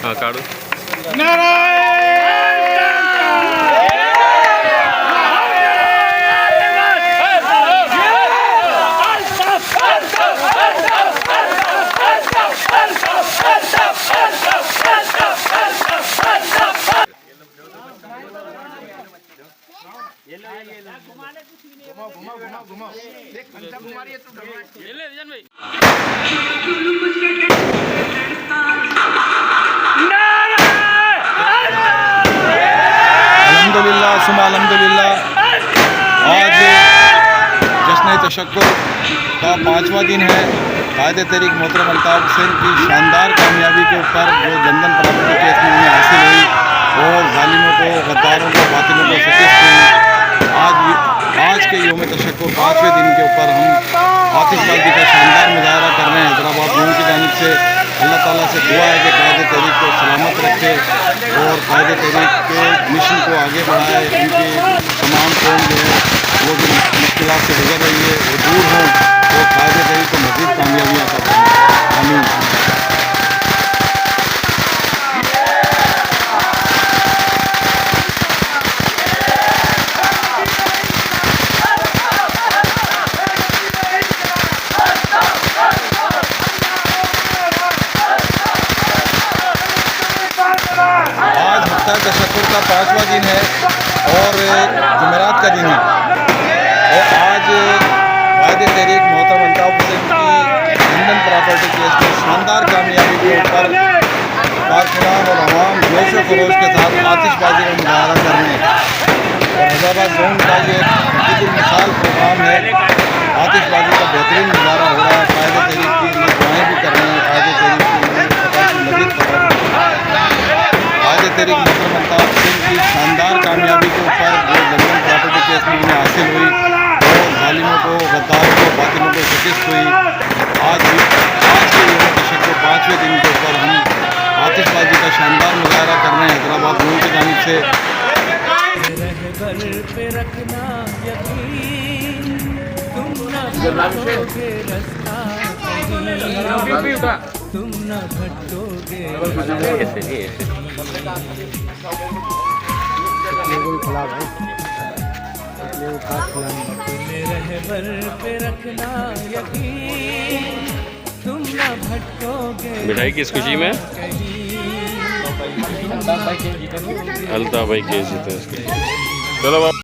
हाँ काढ़ो अल्हम्दुलिल्लाह सुम्मा अल्हम्दुलिल्लाह। आज जश्न तशक्कुर का 5वां दिन है। कायदे तहरीक मोहतरम अल्ताफ़ हुसैन की शानदार कामयाबी के ऊपर जो लंदन प्रॉपर्टी केस में उन्हें हासिल हुई और जालिमों को, गद्दारों को, बातिलों को शिकस्त हुई। आज के योम तशक्कुर 5वें दिन के ऊपर हम आतिशबाजी का शानदार मुजाहरा कर रहे हैं। हैदराबाद जोन की जानिब से अल्लाह ताला से दुआ है कि कायदे तहरीक को सलामत रखे और कायदे तहरीक के मिशन को आगे बढ़ाए। उनकी तमाम कौम जो है वो भी मुश्किलात से गुजर रही है, वो दूर हों और कायदे तहरीक को मज़ीद कामयाबियाँ अता करें। आमीन। तशक्कुर का 5वां दिन है और जुमेरात का दिन है और आज कायदे तहरीक मोहतरम अल्ताफ़ हुसैन की लंदन प्रॉपर्टी केस में शानदार कामयाबी के ऊपर कारकुनान और अवाम जोश व खरोश के साथ आतिशबाजी का मुजाहरा कर रहे हैं और हैदराबाद जोन का ये मिसाल प्रोग्राम है। आतिशबाजी का बेहतरीन मुजाहरा हो रहा है। कायदे तहरीक की दुआएँ भी कर रहे हैं। कायदे तहरीक की मज़ीद कायदे तहरीक मोहतरम अल्ताफ़ हुसैन की शानदार कामयाबी के ऊपर जो लंदन प्रॉपर्टी केस में उन्हें हासिल हुई और जालिमों को, गद्दारों को, बातिलों को शिकस्त हुई। आज के योम तशक्कुर 5वें दिन के ऊपर हम आतिशबाजी का शानदार मुजाहरा कर रहे हैं। हैदराबाद जोन की जानिब से तुम न भटकोगे रहबर पे रखना यकीन, तुम न भटकोगे। मिठाई किस खुशी में? अल्ताफ़ भाई के जीते। चलो